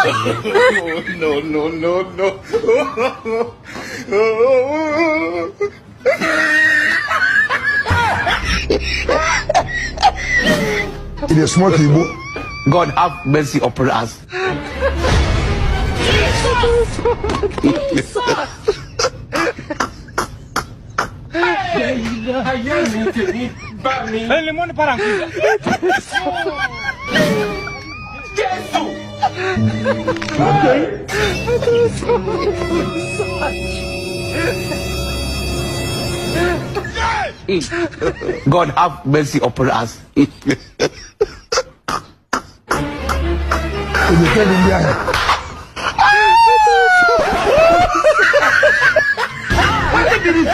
no, no, no, no. It is small Igbo. God have mercy upon us. God have mercy upon us. It is